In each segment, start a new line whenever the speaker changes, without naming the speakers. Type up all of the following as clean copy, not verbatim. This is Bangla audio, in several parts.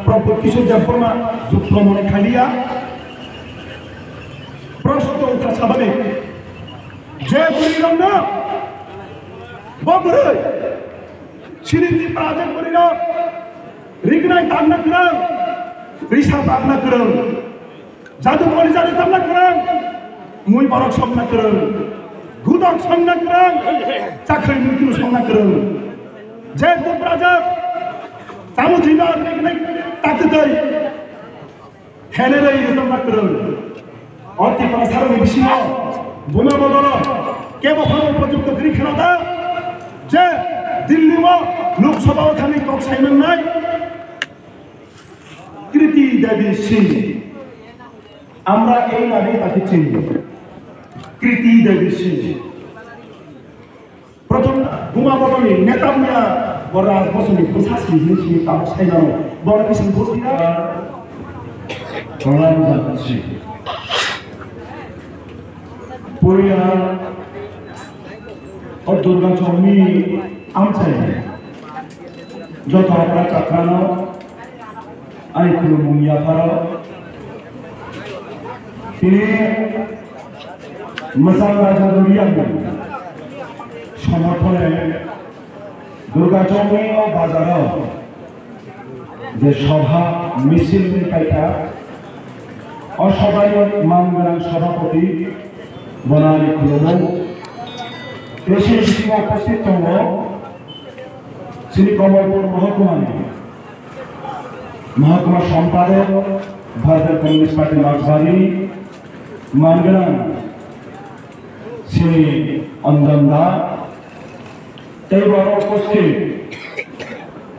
প্রভু কিছু দেবনা যুক্ত মনে খালিয়া প্রশ্ন উঠা স্বাভাবিক যে বলিলাম না ববরে সিরিতি প্রাজেক্ট বলিলাম রিগনাই তান্না করাম রিসা তান্না করাম জাদু বলি জাদু তান্না করাম মুই বরক সামনা করাম গুদক সামনা করাম চাকরি মুক্তি সামনা করাম যে প্রাজেক্ট তামুজিদার রিগনাই তাতে দেই হেনেরাই তান্না করাম অতি প্রসারণ বিষয় বোমা বদল কেবল উপযুক্ত গৃহীণতা যে দিল্লি লোকসভা ওখানে কক সাইমেন নাই কৃতি দেবী সিং আমরা এই নামে তাকে চিনি কৃতি দেবী সিং প্রথম বোমা বদলে নেতা মিয়া বড় রাজবসনী প্রশাসন হিসেবে তার সাইনানো বড় কিছু ভর্তিরা প্রণাম জানাচ্ছি পরিবার ও দুর্গা চৌমি আমছে যত আমরা চাকানো আই কোনো মুনিয়া ফারো তিনি মশাল রাজা দরিয়া সমর্থনে দুর্গা চৌমি ও বাজার যে সভা মিছিল কাইটা অসভায় মানগ্রাম সভাপতি বনানী খুলনা দেশে উপস্থিত শ্রী কমলপুর মহকুমা সম্পাদক ভারতের কমিউনিস্ট পার্টি রাজবাড়ী মানগ্রাম শ্রী অঞ্জন দা বড় উপস্থিত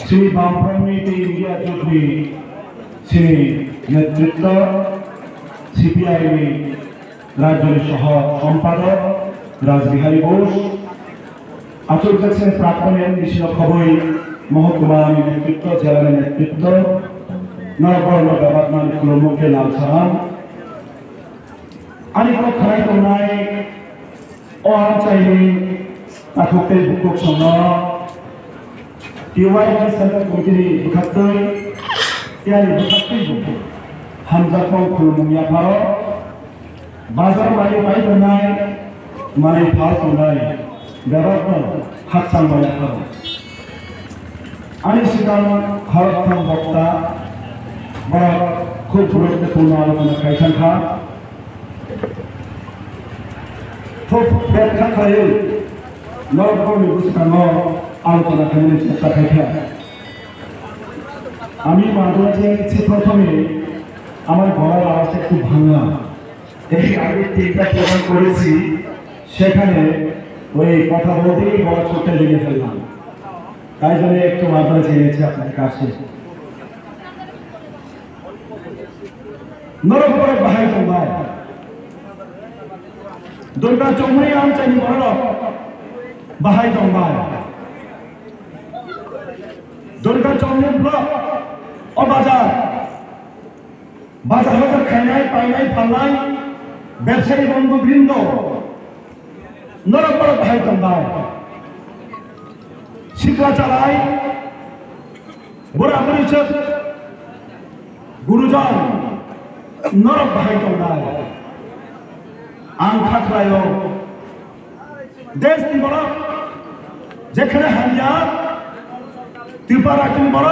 শ্রী বামফ্রন্ট ইন্ডিয়া চৌধুরী শ্রী নেতৃত্ব সিপিআইএম রাজ্যের সহ সম্পাদক রাজবিহারী ঘোষ আচল কাছেন প্রাক্তন এমডিসি খবরই মহকুমা নেতৃত্ব জেলার নেতৃত্ব নরবর্ণ ব্যবধান কুলমুখে লাল সালাম আনি কোনো খাই তো নাই ও আম চাইনি তাকে বুকুক সঙ্গ টিওয়াইসি সেন্টার কমিটির বুখাত্তই ইয়ারি বুখাত্তই বুকুক হামজাকম কুলমুমিয়া ভারত বাজার বাড়ি পাই তো নাই মানে ফাল তো নাই ব্যবহার হাত সামলাইয়া খাবো আমি সেখান হরক্ষম বক্তা বড় খুব গুরুত্বপূর্ণ আলোচনা খাইছেন খা খুব ব্যাখ্যা খাই নরকর্মী বুঝতাম আলোচনা খাইলে চেষ্টা খাইখা আমি মাঝে ইচ্ছে প্রথমে আমার গলার আওয়াজটা খুব ভাঙা এই আগে তিনটা প্রোগ্রাম করেছি সেখানে ওই কথা বলতেই বড় ছোটটা লেগে ফেললাম তাই জন্য একটু মাধ্যমে চেয়েছি আপনার কাছে নরম করে বাহাই তোমার দুর্গা চৌমুনি আম চাইনি বড় বাহাই তোমার দুর্গা চৌমুনি ব্লক ও বাজার বাজার বাজার খাই নাই পাই নাই ফাল্লাই ব্যবসায়ী বন্ধু বৃন্দ নরম বড় ভাই তোমার শিকলা চালাই বুড়া পরিষদ গুরুজন নরম ভাই তোমার আং খাকলায় দেশ বড় যেখানে হামিয়া ত্রিপুরা তুমি বড়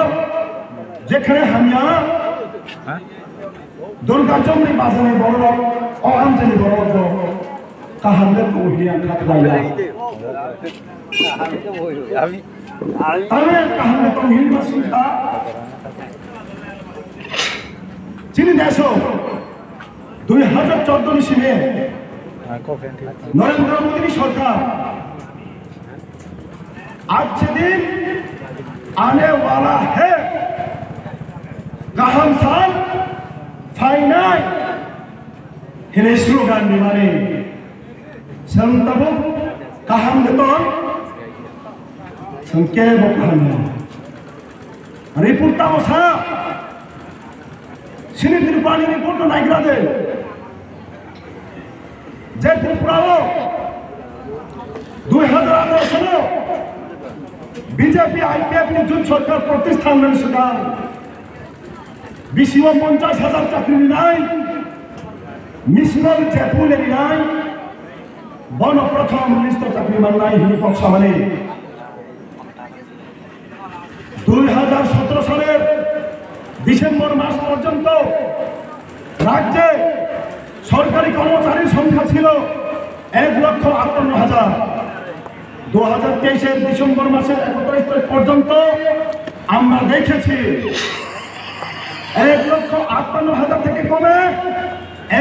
যেখানে হামিয়া দুর্গা চৌমুনি বাজারে বড় ও আমচানি বড় কাহালে কহিয়া খাকলাইয়া আমি কাহালে কহিয়া সুলতা চিনি দেশ 2014 সালে নরেন্দ্র মোদী সরকার आज से दिन आने वाला है कहम साल फाइनाल हिने स्लोगान निमाने संतबु कहम देतोन संके बकहम रिपोर्ट तामसा सिनी त्रिपुरानी रिपोर्ट नाइग्रा दे যে ত্রিপুরাও 2018 সালে বিজেপি আইপিএফ জুট সরকার প্রতিষ্ঠান সুদান বিসিও 50,000 চাকরি নাই, মিশনাল চ্যাপুলের নাই, প্রথম লিস্ট চাকরি মান নাই হিনিপক সামানে। 2017 সালের ডিসেম্বর মাস পর্যন্ত রাজ্যে সরকারি কর্মচারীর সংখ্যা ছিল 1,58,000। 2023-এর ডিসেম্বর মাসের 31 তারিখ পর্যন্ত আমরা দেখেছি 1,58,000 থেকে কমে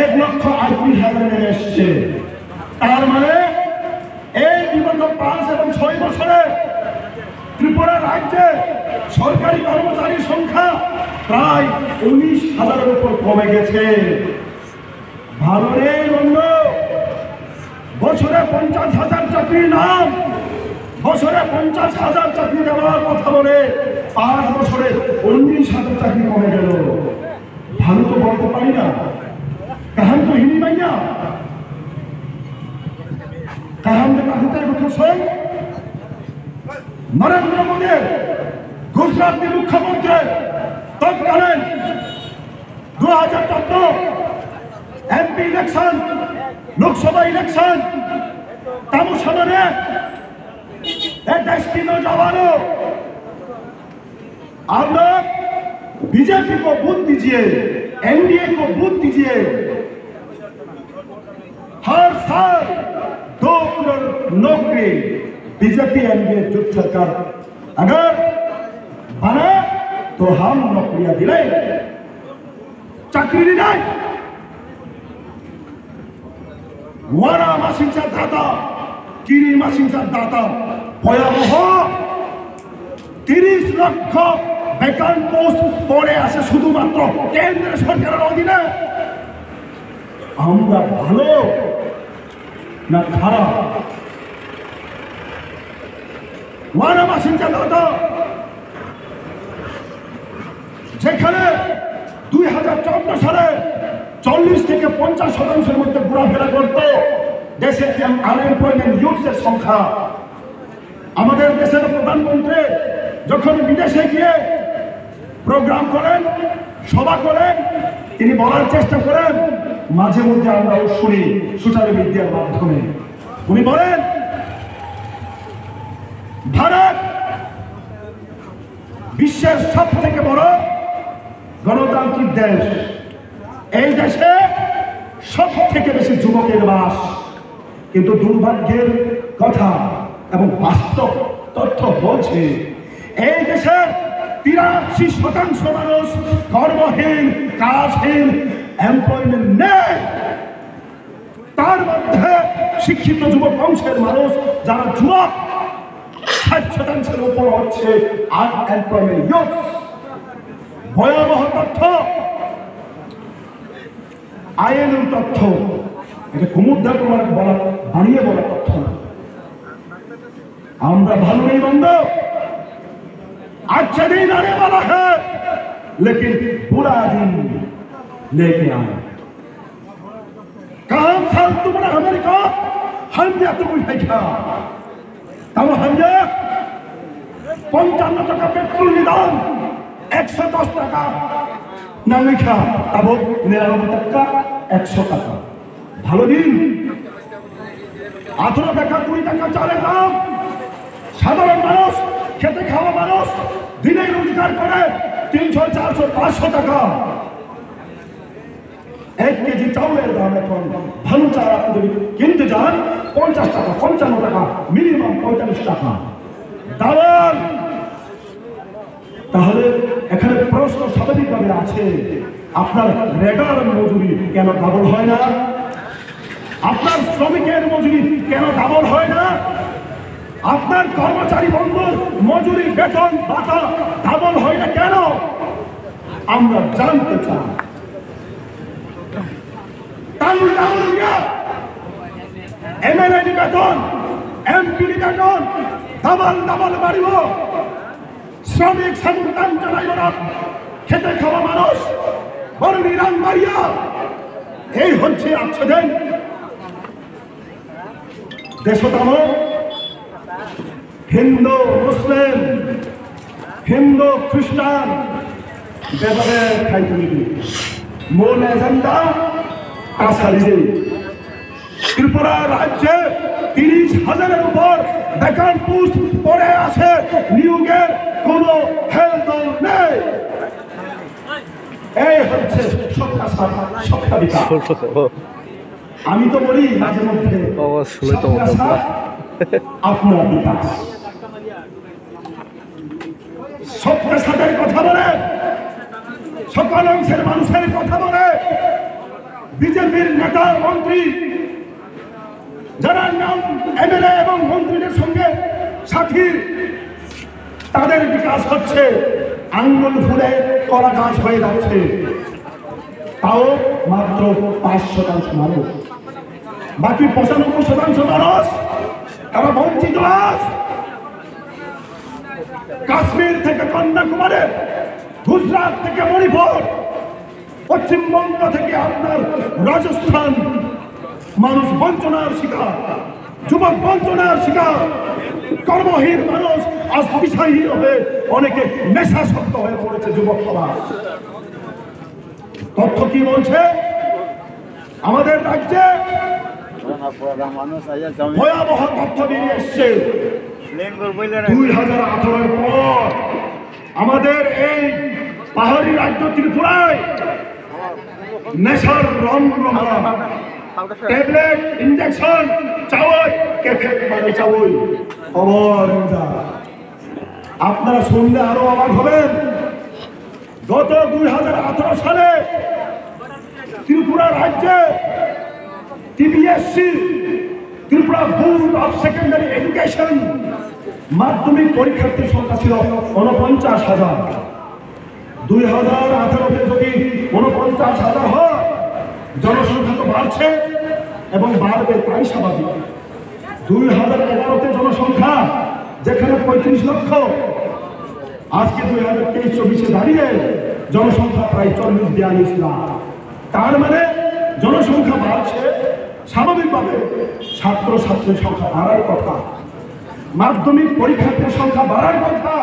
1,38,000 নেমে এসছে। তার মানে এই বিগত 5 এবং 6 বছরে ত্রিপুরা রাজ্যে সরকারি কর্মচারীর সংখ্যা প্রায় 19,000-এর উপর কমে গেছে। ভালো রে বন্ধু, বছরে 50,000 চাকরির নাম, বছরে 50,000 চাকরি দেওয়ার কথা বলে 5 বছরে 19,000 চাকরি কমে গেল। ভালো তো বলতে পারি না, কাহান তো হিনি মাইয়া কাহান কাহিতে শোন। নরেন্দ্র মোদী গুজরাটের মুখ্যমন্ত্রী তৎকালীন 2014 एमपी इलेक्शन, लोकसभा इलेक्शन, तब समय देश की नौजवानों, आप लोग बीजेपी को वोट दीजिए, एनडीए को वोट दीजिए। हर साल 2 करोड़ नौकरी बीजेपी एनडीए जुट सरकार अगर बने तो हम नौकरियां दिले, चाकरी नहीं। ওয়ারা মাসিংসার দাতা, কিরি মাসিংসার দাতা ভয়াবহ। 30 লক্ষ বেকার পোস্ট পড়ে আছে শুধুমাত্র কেন্দ্র সরকারের অধীনে। আমরা ভালো না খারাপ? ওয়ারা মাসিংসার দাতা যেখানে 2014 সালে 40 থেকে 50% মধ্যে ঘোরাফেরা করত দেশে আনএমপ্লয়মেন্ট ইউথের সংখ্যা। আমাদের দেশের প্রধানমন্ত্রী যখন বিদেশে গিয়ে প্রোগ্রাম করেন, সভা করেন, তিনি বলার চেষ্টা করেন, মাঝে মধ্যে আমরাও শুনি সোশ্যাল মিডিয়ার মাধ্যমে, উনি বলেন ভারত বিশ্বের সব থেকে বড় গণতান্ত্রিক দেশ, এই দেশে সব থেকে বেশি যুবকের বাস। কিন্তু দুর্ভাগ্যের কথা এবং বাস্তব তথ্য বলছে এই দেশের 83% মানুষ কর্মহীন, কাজহীন, এমপ্লয়মেন্ট নেই। তার মধ্যে শিক্ষিত যুবক অংশের মানুষ যারা যুবক 60%-এর উপর হচ্ছে আনএমপ্লয়মেন্ট ইউথ। ভয়াবহ তথ্য, আইনের তথ্য, এটা কুমুদ্ধার বলা বানিয়ে বলা তথ্য না। আমরা ভালো नहीं बंदो, अच्छा दिन आने वाला है लेकिन बुरा दिन लेके आए। कहा साल तुमने अमेरिका हम या तुम देखा तब हम 55 টাকা পেট্রোল দাম 110 টাকা না লেখা, তবে 99 টাকা 100 টাকা। ভালো দিন। 18 টাকা 20 টাকা চালের দাম। সাধারণ মানুষ, খেতে খাওয়া মানুষ দিনে রোজগার করে 300, 400, 500 টাকা। 1 কেজি চাউলের দাম এখন ভালো চাল আপনি যদি কিনতে যান 50 টাকা, 55 টাকা, মিনিমাম 45 টাকা দালাল। তাহলে এখানে প্রশ্ন স্বাভাবিকভাবে আছে, আপনার রেডার মজুরি কেন ডাবল হয় না? আপনার শ্রমিকের মজুরি কেন ডাবল হয় না? আপনার কর্মচারী বন্ধুর মজুরি, বেতন, ভাতা ডাবল হয় না কেন? আমরা জানতে চাই। এমএলএ বেতন, এমপি বেতন ডাবল ডাবল বাড়িব, শ্রমিক সমর্থন চালাইব না, খেতে খাওয়া মানুষ বড় নিরান মারিয়া। এই হচ্ছে আচ্ছাদন দেশতম হিন্দু মুসলিম, হিন্দু খ্রিস্টান, বেদরে খাইতুনি মূল এজেন্ডা কাছারিজে ত্রিপুরা রাজ্যে 30,000-এর উপর ভ্যাকান্ট পোস্ট পড়ে আছে, নিয়োগের কোনো হেলদোল নেই। এই হচ্ছে সবটা বিকাশ। আমি তো বলি মাঝে মধ্যে আপনার বিকাশ সবটা সাথে কথা বলে, সকল অংশের মানুষের কথা বলে, বিজেপির নেতা মন্ত্রী যারা নাম এমএলএ এবং মন্ত্রীদের সঙ্গে সাথী, তাদের বিকাশ হচ্ছে আঙ্গুল ফুলে কলা গাছ হয়ে যাচ্ছে, তাও মাত্র 5% মানুষ। বাকি 95% মানুষ তারা বঞ্চিত। কাশ্মীর থেকে কন্যাকুমারী, গুজরাট থেকে মণিপুর, পশ্চিমবঙ্গ থেকে আপনার রাজস্থান, মানুষ বঞ্চনার শিকার, যুবক বঞ্চনার শিকার, কর্মহীন মানুষ আজ দিশাহীন হয়ে অনেকে নেশাসক্ত হয়ে পড়েছে। যুবক সমাজ তথ্য কি বলছে? আমাদের রাজ্যে ভয়াবহ তথ্য বেরিয়ে এসছে। 2018-এর পর আমাদের এই পাহাড়ি রাজ্য ত্রিপুরায় নেশার রমরমা, ট্যাবলেট, ইনজেকশন, চাওয়াই, ক্যাফেট মানে চাওয়াই খবর। আপনারা শুনলে আরো অবাক হবেন। গত 2018 সালে ত্রিপুরা রাজ্যে TBSC, Tripura board of secondary education, মাধ্যমিক পরীক্ষার্থীর সংখ্যা ছিল 49,000। 2018-তে যদি 49,000 হয়, জনসংখ্যা তো বাড়ছে এবং বাড়বে, তাই স্বাভাবিক। 2011-তে জনসংখ্যা যেখানে 35 লক্ষ, আজকে 2023-24-এ দাঁড়িয়ে জনসংখ্যা প্রায় 40-42 লাখ। তার মানে জনসংখ্যা বাড়ছে, স্বাভাবিকভাবে ছাত্রছাত্রীর সংখ্যা বাড়ার কথা, মাধ্যমিক পরীক্ষার্থীর সংখ্যা বাড়ার কথা।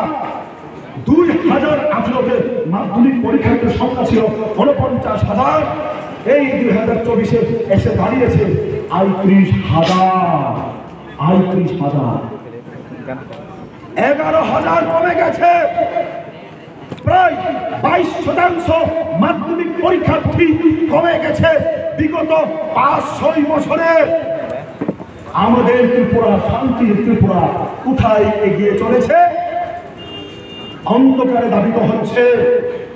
2018-তে মাধ্যমিক পরীক্ষার্থীর সংখ্যা ছিল 49,000, এই 2024-এ এসে দাঁড়িয়েছে 38,000। 11,000 কমে গেছে, প্রায় 22% মাধ্যমিক পরীক্ষার্থী কমে গেছে বিগত 5-6 বছরে। আমাদের ত্রিপুরা, শান্তির ত্রিপুরা কোথায় এগিয়ে চলেছে? অন্ধকারে দাবিত হচ্ছে,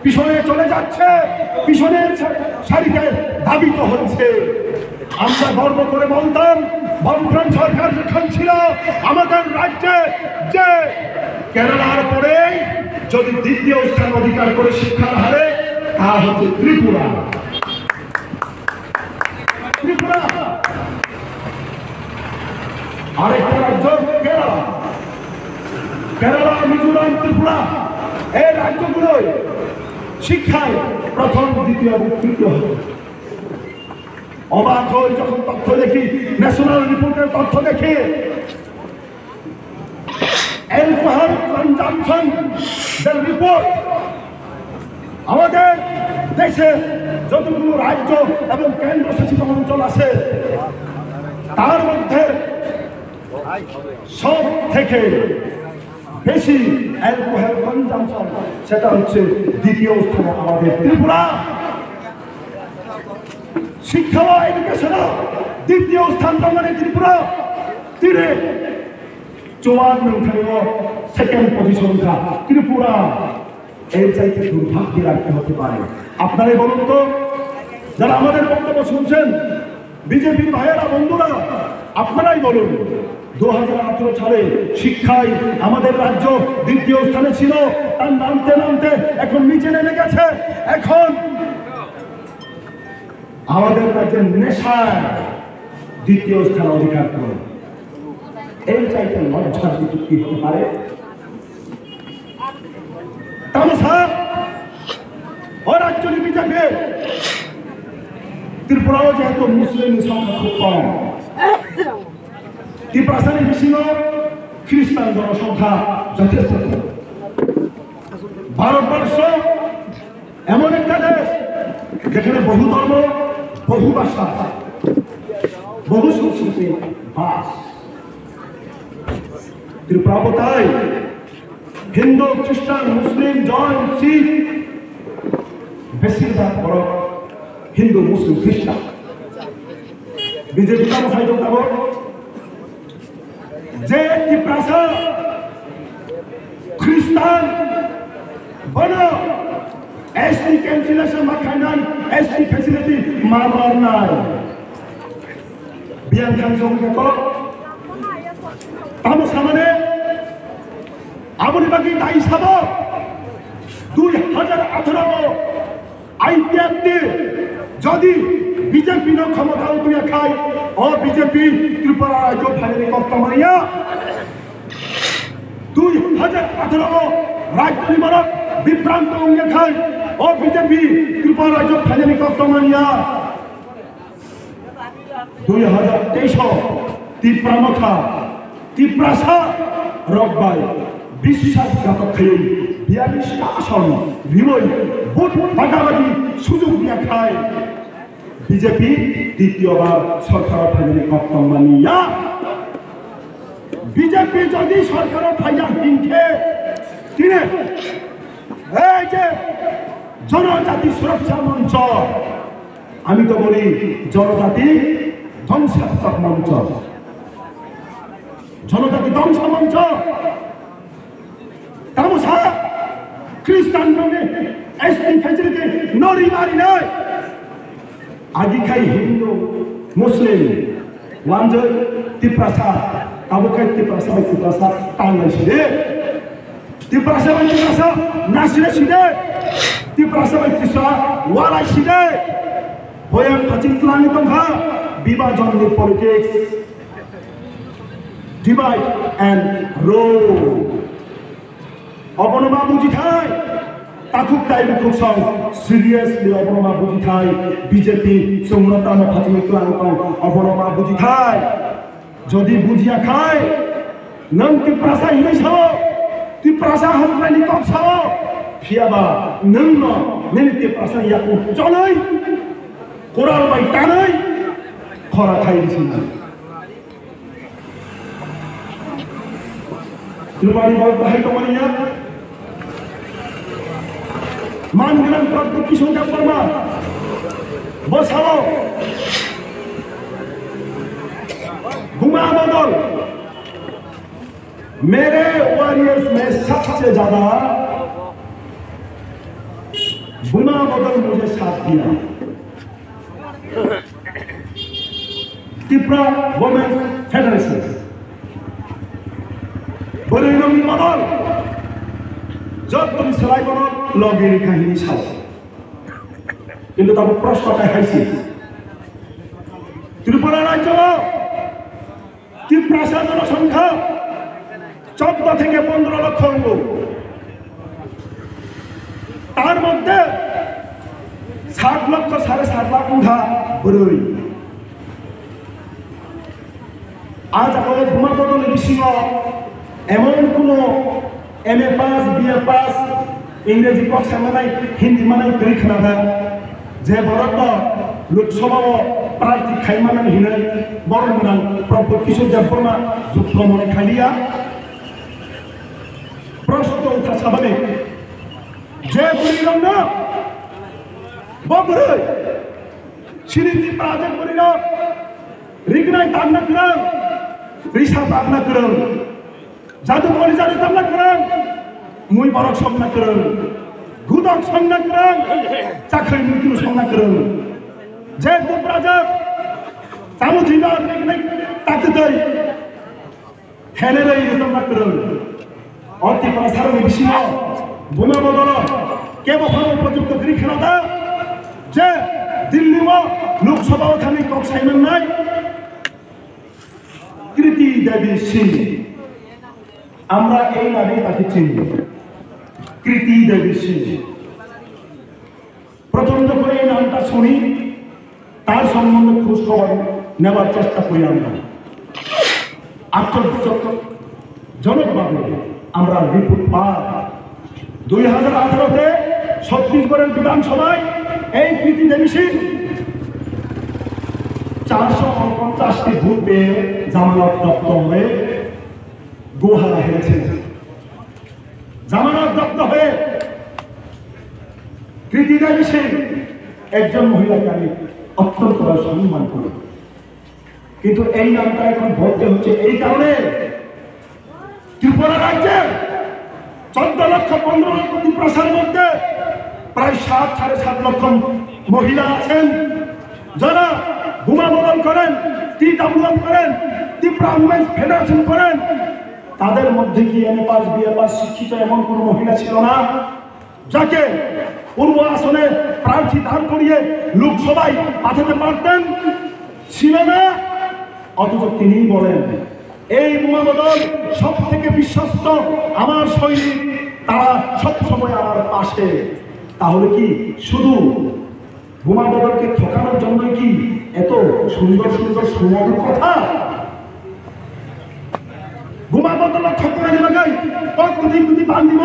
পিছনে চলে যাচ্ছে, পিছনের সারিতে দাবিত হচ্ছে। আমরা গর্ব করে বলতাম, বামফ্রন্ট সরকার যখন ছিল আমাদের রাজ্যে, যে কেরালার পরে যদি দ্বিতীয় স্থান অধিকার করে শিক্ষার হারে, তা হচ্ছে ত্রিপুরা। ত্রিপুরা আরেকটা রাজ্য কেরালা, কেরালা, মিজোরাম, ত্রিপুরা, এই রাজ্যগুলোয় শিক্ষায় প্রথম, দ্বিতীয় এবং তৃতীয়। অবাক হয়ে যখন তথ্য দেখি, ন্যাশনাল রিপোর্টের তথ্য দেখি, অ্যালকোহল কনজাম্পশন রিপোর্ট, আমাদের দেশে যতগুলো রাজ্য এবং কেন্দ্রশাসিত অঞ্চল আছে, তার মধ্যে সব থেকে বেশি অ্যালকোহল কনজাম্পশন, সেটা হচ্ছে দ্বিতীয় স্থানে আমাদের ত্রিপুরা। শিক্ষা ও এডুকেশনে দ্বিতীয় স্থান মানে ত্রিপুরা, 54 সেকেন্ড পজিশনটা ত্রিপুরা। এর চাইতে দুর্ভাগ্যের আর কি হতে পারে? আপনারাই বলুন তো, যারা আমাদের বক্তব্য শুনছেন, বিজেপির ভাইয়েরা, বন্ধুরা, আপনারাই বলুন। 2018 সালে শিক্ষায় আমাদের রাজ্য দ্বিতীয় স্থানে ছিল, তার নামতে নামতে এখন নিচে নেমে গেছে। এখন আমাদের রাজ্যের নেশায় দ্বিতীয় স্থান অধিকার করে। এই চাইতে লজ্জার কিছু কি হতে পারে? রাজ্যটি বিজেপি, ত্রিপুরাও যেহেতু মুসলিম সংখ্যা খুব কম, ত্রিপুরাসানি বেশি খ্রিস্টান জনসংখ্যা যথেষ্ট। ভারতবর্ষ এমন একটা দেশ যেখানে বহু ধর্ম, বহু ভাষা, বহু সংস্কৃতি বাস। ত্রিপুরা তাই হিন্দু, খ্রিস্টান, মুসলিম, জৈন, শিখ, বেশিরভাগ বড় হিন্দু, মুসলিম, খ্রিস্টান। বিজেপি সাইড যে ত্রিপুরা খ্রিস্টান বড় এসটি ক্যান্সেলেশন মাখায় নাই, এসটি ফ্যাসিলিটি মারবার নাই। বিয়ান খান সঙ্গে তার সামনে আমনি বাকি দায়ী সাব 2018 আইপিএফটি যদি বিজেপি ক্ষমতা উঠিয়ে খায় ও বিজেপি ত্রিপুরা রাজ্য ফাইনালি কর্তমানিয়া 2018 রাজ্য নিবারক বিভ্রান্ত অঙ্গে খায় ও বিজেপি ত্রিপুরা রাজ্য ফাইনালি কর্তমানিয়া 2023 ত্রিপুরা মথা ত্রিপুরা রব্বাই বিশ্বাসঘাতক খেয়ে 42টা আসন বিময় ভোট ভাগাভাগি সুযোগ দিয়ে খায় বিজেপি দ্বিতীয়বার সরকার ফাইনালি কর্তমানিয়া। বিজেপি যদি সরকার ফাইয়া হিংখে তিনি এই যে জনজাতি সুরক্ষা মঞ্চ, আমি তো বলি জনজাতি ধ্বংসাত্মক মঞ্চ, জনজাতি ধ্বংস মঞ্চ। তামসা খ্রিস্টান রঙে এসটি ফ্যাসিলিটি নড়ি মারি নয়। আগে খাই হিন্দু, মুসলিম, ওয়ানজয় ত্রিপুরা কাবু খাই ত্রিপুরা টাঙ্গাই সিদে ত্রিপুরা নাসিরে সিদে ত্রিপুরা ওয়ালাই সিদে বয়ান কাচিন্তলানি দংহা বিভাজন নি পলিটিক্স ডিভাইড এন্ড রুল অবনমা বুঝি থাই তাকুক তাই মুখুক সং সিরিয়াসলি অবনমা বুঝি থাই বিজেপি সংরতা ফাচিমিকলাং অবনমা বুঝি থাই যদি বুঝিয়া খায় নং ত্রিপুরা হিনে সাও ত্রিপুরা হামলানি কক সাও ফিয়াবা নং ন নেনি ত্রিপুরা ইয়াকু চলাই কোরাল বাই টানাই খরা খাই দিছি ত্রিপুরানি বল বাহাই কমানিয়া मानगोनां प्रभु किशोर वर्मा बसाओ गुमा बदल। मेरे वॉरियर्स में सबसे ज्यादा गुमा बदल मुझे साथ दिया। त्रिपुरा वुमेन्स फेडरेशन बरेनमी बदल जब तुम सलाई बनो লগের কাহিনী ছাও কিন্তু তারপর প্রশ্নটা হাইছে ত্রিপুরা রাজ্য ত্রিপুরা জনসংখ্যা 14 থেকে 15 লক্ষ তার মধ্যে 7 লক্ষ 7.5 লাখ উঠা বড়ই আজ আমাদের ভূমা বদলের বিষয় এমন কোন এমএ পাস বিএ পাস इंग्रेजी पक्ष मानाय हिंदी मानाय परीक्षा था जे भारत लोकसभा प्रार्थी खाई मानाय हिने बरं गोनां प्रभु किशोर वर्मा जुक्र मने खालिया प्रश्न उठा स्वाभाविक जे बुरिरं ना बबरै सिरिति प्राजक बुरिरं रिगनाय तांना करं रिसा तांना करं जादु कलिजानि तांना करं मुई बरक संना करं गुदक संना करं चाखै मुक्ति संना करं जे दुप्राजक सामुथिना रेगनाय ताकदै हेनेरै संना करं अति प्रसारनि बिसिङ बुमा बदल केबो उपयुक्त गृहणता जे दिल्लीमा लोकसभा थानि कक्षायमन नाय कृति देवी सिंह আমরা এই নামে তাকে চিনি কৃতি দেবী সিং। প্রথম যখন এই নামটা শুনি তার সম্বন্ধে খোঁজ খবর নেওয়ার চেষ্টা করি আমরা আশ্চর্যজনকভাবে আমরা রিপোর্ট পাই 2018-তে ছত্তিশগড়ের বিধানসভায় এই প্রীতি দেবী সিং 450টি ভোট পেয়ে জামানত জব্দ হয়ে গোহারা হেরেছেন। জামানত জব্দ হয়ে প্রীতি দেবী সিং একজন মহিলাকে আমি অত্যন্ত সম্মান করি, কিন্তু এই নামটা এখন বলতে হচ্ছে এই কারণে ত্রিপুরা রাজ্যে 14 লক্ষ 15 লক্ষ ত্রিপুরার মধ্যে প্রায় 7-7.5 লক্ষ মহিলা আছেন যারা বোমা বদল করেন, TWF করেন, ত্রিপুরা উমেন্স ফেডারেশন করেন। তাদের মধ্যে কি এমএ পাস বিএ পাস শিক্ষিত এমন কোন মহিলা ছিল না যাকে পূর্ব আসনে প্রার্থী দাঁড় করিয়ে লোকসভায় পাঠাতে পারতেন? ছিল না। অথচ তিনি বলেন এই বোমা বদল সব থেকে বিশ্বস্ত আমার সৈনিক, তারা সবসময় আমার পাশে। তাহলে কি শুধু বোমা বদলকে ঠকানোর জন্য কি এত সুন্দর সুন্দর সুমধুর কথা? বোমা বদল ঠকানোর লাগাই কোটি কোটি বান্দিব,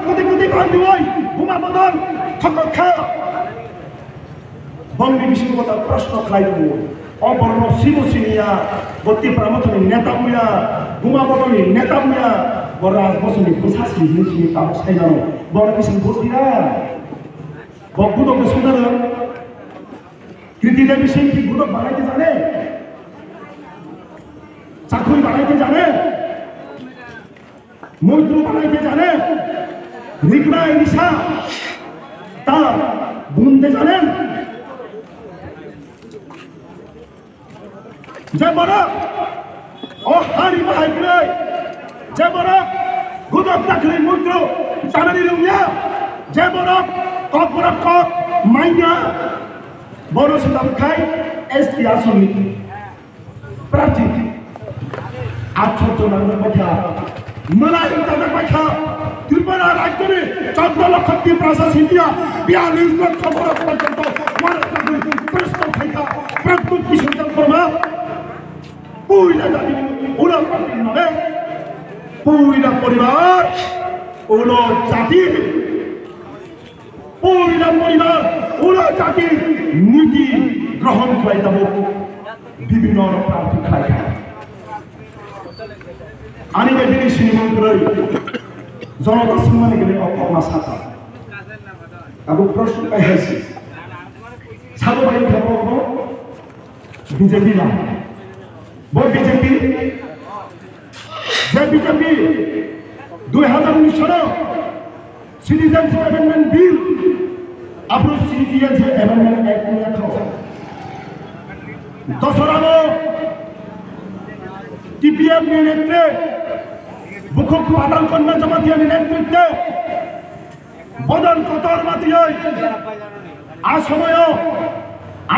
কোটি কোটি বান্দিব বোমা বদল ঠকা বঙ্গী বিষ্ণুকতার প্রশ্ন খাই দেব অবর্ণ শিবসিনিয়া বত্তি প্রামথনী নেতা বুয়া বোমা বদলী নেতা বুয়া বড় রাজবসনী প্রশাসনী হিংসি তাপ সাইনানো বড় কিছু বত্তিরা গুদকে শুধার কৃতি দেবী সিং কি গুদক বানাইতে জানে? চাকুরি বানাইতে জানে? মৈত্র বানাইতে জানে? রিগনা ইলিশা তার বুনতে জানেন? যে বড় ও হারি বাহাইকে যে বড় গুদক চাকরি মৈত্র চানারি লুমিয়া যে বড় কপরক মাইয়া বড় সুদাম খাই এসপি আসনি প্রার্থী 8 জনের কথা मलाई তাদের কথা ত্রিপুরা রাজ্যে 14 লক্ষ প্রশাসন দিয়া 42 লক্ষ বড় পর্যন্ত প্রশ্ন খাইতা প্রত্যেক কিশোর প্রমা পুইলা জাতি ওরা পার্টির নামে পুইলা পরিবার ওরা জাতি পুইলা পরিবার ওরা জাতি নীতি গ্রহণ করে দেব বিভিন্ন প্রার্থী খাই আনিবে দিনে সিনেমা করে জনতা সম্মানে গেলে অপমা সাথা আবু প্রশ্ন পাইছি সাধু ভাই খবর বিজেপি না বল বিজেপি যে বিজেপি 2019 সালে সিটিজেনশিপ অ্যামেন্ডমেন্ট বিল আপনার সিটিজেনশিপ অ্যামেন্ডমেন্ট অ্যাক্ট নিয়ে খাওয়া দশরানো টিপিএম নেতৃত্বে বুকুক পাতাল কন্যা জমাতিয়ানি নেতৃত্বে বদল কতর মাতিয়ায় আ সময়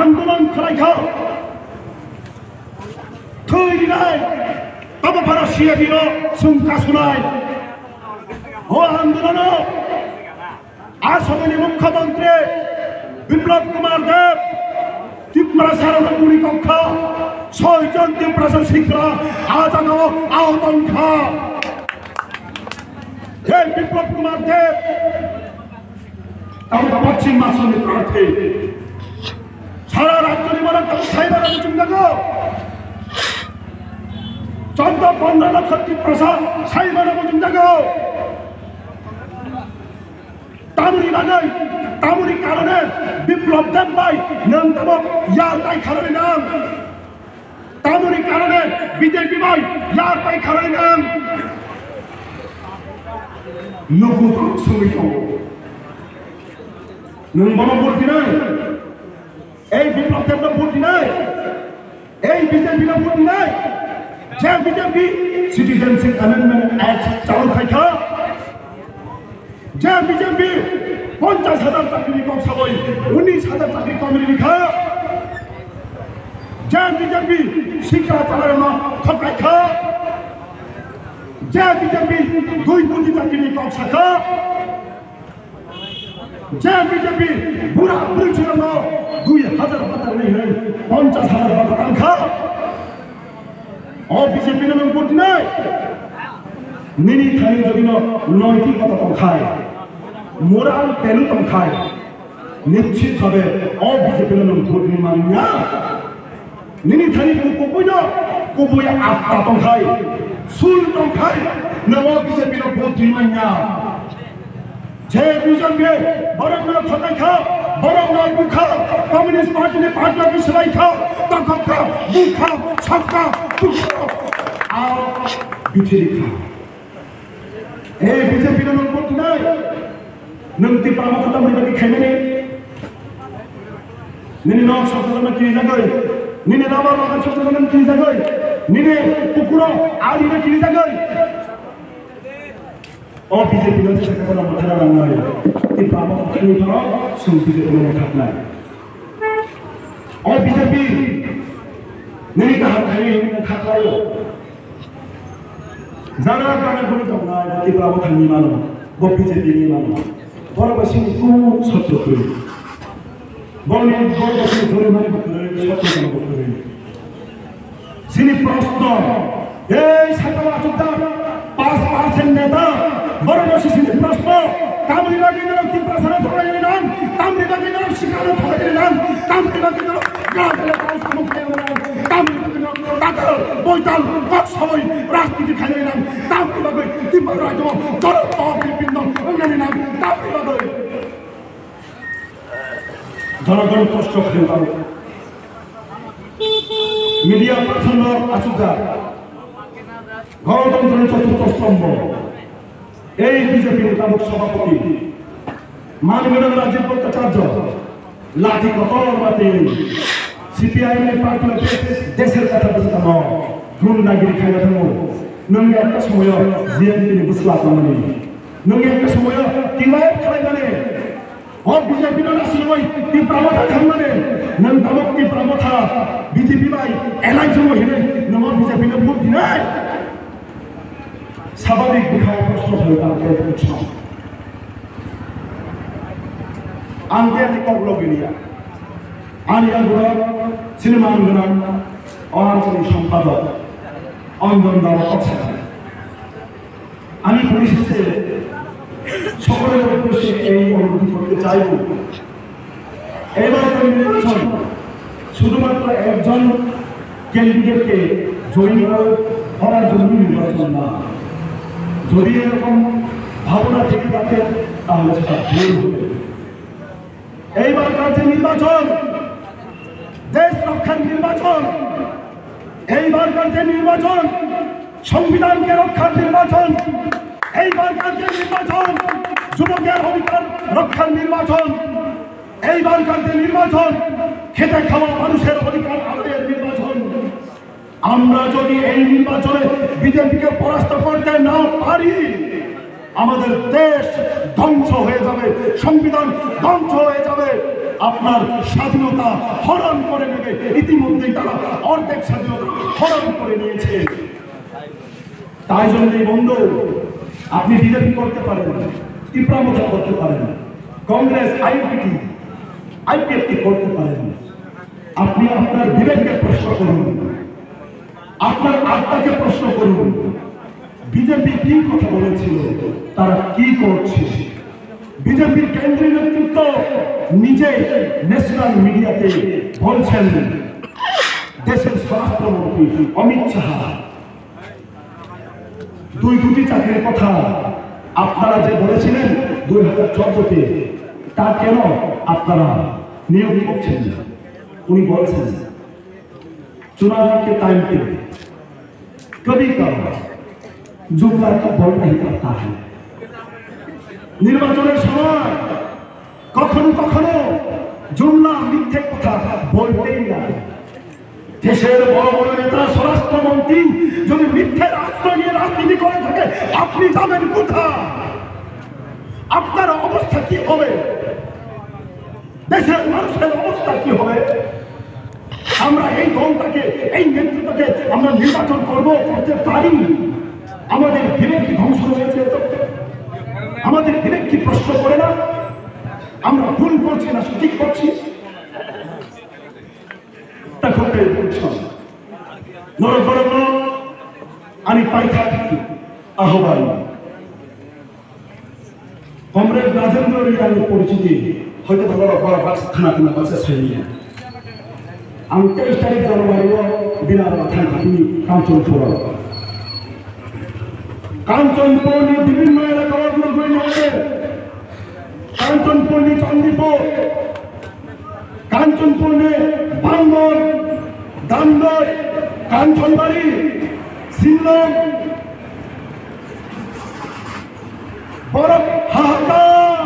আন্দোলন খাইখা তৈরি নাই তবে ভারতীয় বীর সুমকা শুনায় ও আন্দোলন আ সময় মুখ্যমন্ত্রী বিপ্লব কুমার দেব ত্রিপুরা সারণী কক্ষ 6 জন ত্রিপুরা শিক্ষা আজ আহতঙ্ক বিপ্লব কুমার দেব আমার পশ্চিম আসনে প্রার্থী সারা রাজ্য নিবারক সাইবার দেখো 14-15 লক্ষ ত্রিপুরা সাইবার দেখো তামুরি বাজাই তামুরি কারণে বিপ্লব দেব ভাই নাম তব ইয়ার তাই খারাপ নাম তামুরি কারণে বিজেপি ভাই ইয়ার তাই খারাপ নাম নকু শ্রমিক নম্বর ভোটি নাই এই বিপ্লব দেব ভোটি নাই এই বিজেপি ভোটি নাই যে বিজেপি সিটিজেনশিপ অ্যামেন্ডমেন্ট অ্যাক্ট চালু খাইখা যে বিজেপি 50,000 চাকরি কম সবাই 19,000 চাকরি কম লিখা যে বিজেপি শিক্ষা চালানো ঠকাই খা যে বিজেপি 2 কোটি চাকরি কম শাখা যে বিজেপি বুড়া বুড়ি ছিল 2,000 ভাতা নেই 50,000 ভাতা খা ও বিজেপি নামে ভোট নাই নিনি থানি যদি নৈতিকতা খায় মোরাল ভ্যালু খায় নিশ্চিতভাবে অবিজেপি ভোট নির্মাণ না নিনি থানি কুবুই আত্মা খায় সুল খায় না অবিজেপি ভোট নির্মাণ না যে বিজেপি বরং ঠকাই খাও বরং বুখা কমিউনিস্ট পার্টি পার্টি অফিস লাই খাও তখন খাও বুখা ছক্কা আর বিচেরি খাও এই বিজেপি ভোট নাই নংতি পামত তামরি খেমে নিনি নক সচেতন কি জায়গায় নিনি রাবার বাগান সচেতন কি জায়গায় নিনি কুকুর আড়িনে কি জায়গায় ও বিজেপি হচ্ছে কোনো মাথা রান্না হয় কিন্তু আমার এই ধরো সংবিজে কোনো মাথা নাই ও বিজেপি নিনি কাহা খাই খাখায় যারা গানে বলে তো না এই প্রাবো থানি মানো ও বিজেপি নি মানো বড়বাসী কোন সত্য করে বলে বড়বাসী ধরে মানে সত্য করে সিনি প্রশ্ন এই সাতবা চুক্তা 5% নেতা বড়বাসী সিনি প্রশ্ন কামরি বাগিনার কি প্রশ্ন ধরে নিলাম কামরি বাগিনার শিকার ধরে নিলাম কামরি বাগিনার গাড়লে কাজ মুখে নিলাম কামরি বাগিনার টাকা বইতাল কত সময় রাজনীতি খেলে নিলাম কামরি বাগি তিব্বত রাজ্য ধরে তহবিল বিন্দু উন্নয়ন নিলাম কামরি বাগি জনগণ কষ্ট খেলাম মিডিয়া পার্সন আসুকা গণতন্ত্রের চতুর্থ স্তম্ভ এই বিজেপি নেতামুখ সভাপতি মাননীয় রাজীব ভট্টাচার্য লাঠি কতল বাতে সিপিআইএম পার্টি দেশের কথা বুঝতে নয় গুন্ডাগিরি খাই নঙ্গে একটা সময় জিএমপি বুঝলা মানে নঙ্গে একটা সময় টিওয়াইএফ খাই মানে ও বিজেপি সময় তীব্রমথা থামনে নং তামক তীব্রমথা বিজেপি বাই এলাই সময় হিনে নম বিজেপি নে ভোট দিনাই স্বাভাবিক বিষয় প্রশ্ন হয়ে তাকে প্রশ্ন আনতে আনি কবল গিরিয়া আনিয়া গুড়া সিনেমা আন্দোলন অঞ্চলিক সম্পাদক অঞ্জন দাওয়া কথা আমি পরিশেষে সকলের উদ্দেশ্যে এই অনুরোধ করতে চাইব এবার নির্বাচন শুধুমাত্র একজন ক্যান্ডিডেটকে জয়ী করার জন্য নির্বাচন না যদি এরকম ভাবনা থেকে থাকে তাহলে সেটা ভুল হবে এইবারকার যে নির্বাচন দেশ রক্ষার নির্বাচন এইবারকার যে নির্বাচন সংবিধানকে রক্ষার নির্বাচন এইবারকার যে নির্বাচন যুবকের অধিকার রক্ষার নির্বাচন এইবারকার যে নির্বাচন খেতে খাওয়া মানুষের অধিকার আদায়ের নির্বাচন আমরা যদি এই নির্বাচনে বিজেপিকে পরাস্ত করতে না পারি আমাদের দেশ ধ্বংস হয়ে যাবে সংবিধান ধ্বংস হয়ে যাবে আপনার স্বাধীনতা হরণ করে নেবে ইতিমধ্যেই তারা অর্ধেক স্বাধীনতা হরণ করে নিয়েছে তাই জন্যই বন্ধু আপনি বিজেপি করতে পারেন তীব্রমথা করতে পারেন কংগ্রেস আইপিএফটি করতে পারেন আপনি আপনার বিবেককে প্রশ্ন করুন আপনার আত্মাকে প্রশ্ন করুন বিজেপি কি কথা বলেছিল তারা কি করছে বিজেপির কেন্দ্রীয় নেতৃত্ব নিজে ন্যাশনাল মিডিয়াতে বলছেন দেশের স্বরাষ্ট্রমন্ত্রী অমিত শাহ 2 কোটি চাকরির কথা আপনারা যে বলেছিলেন 2014-তে তা কেন আপনারা নিয়োগ করছেন উনি বলছেন चुनाव के टाइम पे कभी कभी जुमला का बल नहीं करता है নির্বাচনের সময় কখনো কখনো জুমলা মিথ্যে কথা বলতেই না দেশের বড় বড় নেতা স্বরাষ্ট্রমন্ত্রী যদি মিথ্যের আশ্রয় নিয়ে রাজনীতি করে থাকে আপনি যাবেন কোথায় আপনার অবস্থা কি হবে দেশের মানুষের অবস্থা কি হবে আমরা এই দলটাকে এই নেতৃত্বকে আমরা নির্বাচন করতে পারি আমাদের বিবেক কি ধ্বংস হয়েছে আমাদের বিবেক কি প্রশ্ন করে না আমরা ভুল করছি না সঠিক করছি নরবরণ আমি পাই থাকি আহ্বান। কমরেড রাজেন্দ্র রিয়ালের পরিচিতি হয়তো বড় থানা বাচ্চা শ্রেণী আমি 23 তারিখ জলবায়ু বিনা থাকা তিনি কাঞ্চনপুর কাঞ্চনপল্লী বিভিন্ন এলাকার কাঞ্চনপল্লী চন্দ্রপুর কাঞ্চনপল্লী বাঙ্গর দামদর কাঞ্চনবাড়ি শিলং বড় হাহাকার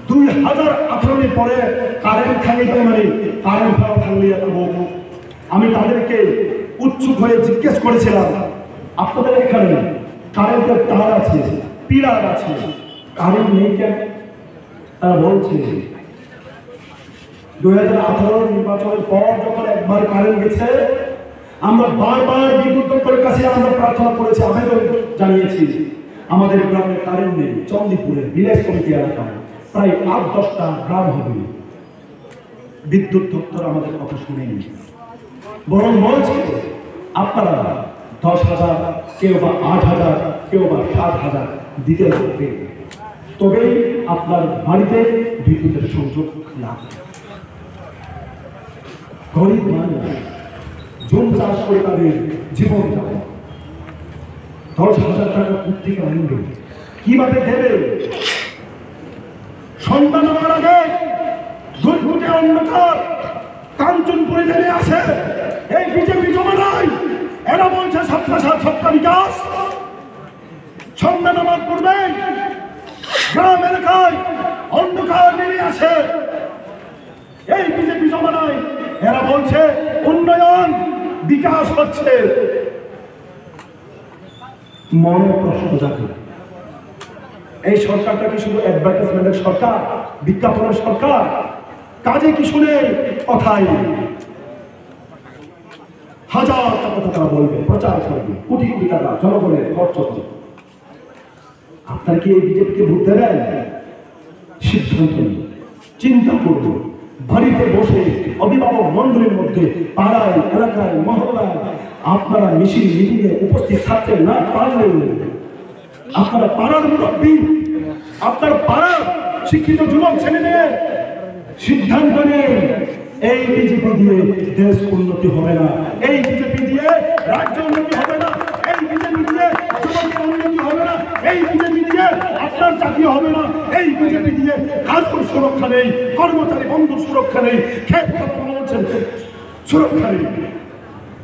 2018 পরে কারেন্ট থাকলে মানে কারেন্ট থাকলে আমি তাদেরকে উৎসুক হয়ে জিজ্ঞেস করেছিলাম আপনাদের এখানে কারেন্টের তার আছে পিলার আছে কারেন্ট নেই কেন? তারা বলছে 2018 নির্বাচনের পর যখন একবার কারেন্ট গেছে আমরা বারবার বিদ্যুৎ দপ্তরের কাছে আমরা প্রার্থনা করেছি আবেদন জানিয়েছি আমাদের গ্রামে কারেন্ট নেই। চন্দ্রপুরের ভিলেজ কমিটি এলাকায় প্রায় 8-10টা গ্রাম হবে বিদ্যুৎ দপ্তর আমাদের কথা শুনেনি, বরং বলছে আপনারা 10,000 কেউ বা 8,000 কেউ বা 7,000 দিতে লাগবে তবেই আপনার বাড়িতে বিদ্যুতের সংযোগ লাভ। গরিব মানুষ জমি চাষ করে তাদের জীবন যাপন 10,000 টাকা পত্রিকা আনবে কিভাবে দেবে? সন্তান হওয়ার আগে ঘুটঘুটে অন্ধকার কাঞ্চনপুরে নেমে আসে এই বিজেপি জমানায় এরা বলছে সবকা সাথ সবকা বিকাশ। সন্ধ্যা নামার পূর্বে গ্রাম এলাকায় অন্ধকার নেমে আসে এই বিজেপি জমানায় এরা বলছে উন্নয়ন বিকাশ হচ্ছে। মনে প্রশ্ন জাগে এই সরকারটা কি শুধু অ্যাডভার্টাইজমেন্টের সরকার, বিজ্ঞাপনের সরকার? কাজে কি শুনে কথাই হাজার টাকা তারা বলবে, প্রচার করবে, কোটি কোটি টাকা জনগণের খরচ করবে। আপনার কি এই বিজেপিকে ভোট দেবেন? সিদ্ধান্ত নিন, চিন্তা করুন। বাড়িতে বসে অভিভাবক মন্ডলীর মধ্যে পাড়ায় এলাকায় মহল্লায় আপনারা মিছিল মিটিংয়ে উপস্থিত থাকতে না পারলেও আপনারা পাড়ার মুরব্বী, আপনার পাড়ার শিক্ষিত যুবক ছেলে মেয়ে সিদ্ধান্ত নিন এই বিজেপি দিয়ে দেশ উন্নতি হবে না, এই বিজেপি দিয়ে রাজ্য উন্নতি হবে না, এই বিজেপি দিয়ে যুবকের উন্নতি হবে না, এই বিজেপি দিয়ে আপনার চাকরি হবে না, এই বিজেপি দিয়ে খাদ্য সুরক্ষা নেই, কর্মচারী বন্ধুর সুরক্ষা নেই, ক্ষেত মানুষের সুরক্ষা নেই,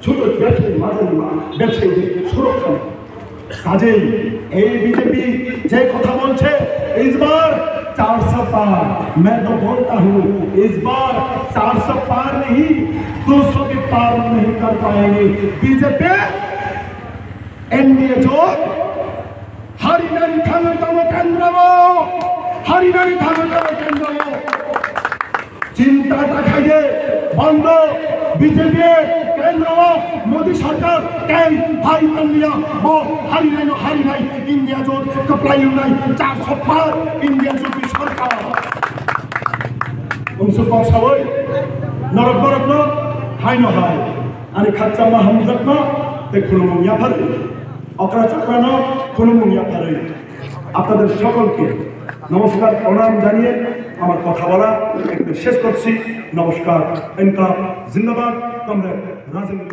ছোট ব্যবসায়ী মাঝারি ব্যবসায়ীদের সুরক্ষা নেই। কাজেই এই বিজেপি যে কথা বলছে इस बार 400 पार, मैं तो बोलता हूँ इस बार 400 पार नहीं 200 भी पार नहीं कर पाएंगे। बीजेपी एनडीए জোট हरिनारी ক্ষমতাম কেন্দ্র, हरिनारी ক্ষমতাম কেন্দ্র চিন্তাটা খাইয়ে বন্ধ। बीजेपी केंद्र मोदी सरकार कई भाई इंडिया वो हरिनाई इंडिया जो कपलाई नहीं 400 पार इंडिया जो भी सरकार उनसे कौन-सा वो नरक बरक ना हाई ना हाई अने खच्चा मा हमजत ना ते खुलमुनिया भरे अकरा चक्रा ना खुलमुनिया भरे। আপনাদের সকলকে নমস্কার প্রণাম জানিয়ে আমার কথা বলা এখানে শেষ করছি। নমস্কার। ইনকলাব জিন্দাবাদ। কমরেড রাজেন্দ্র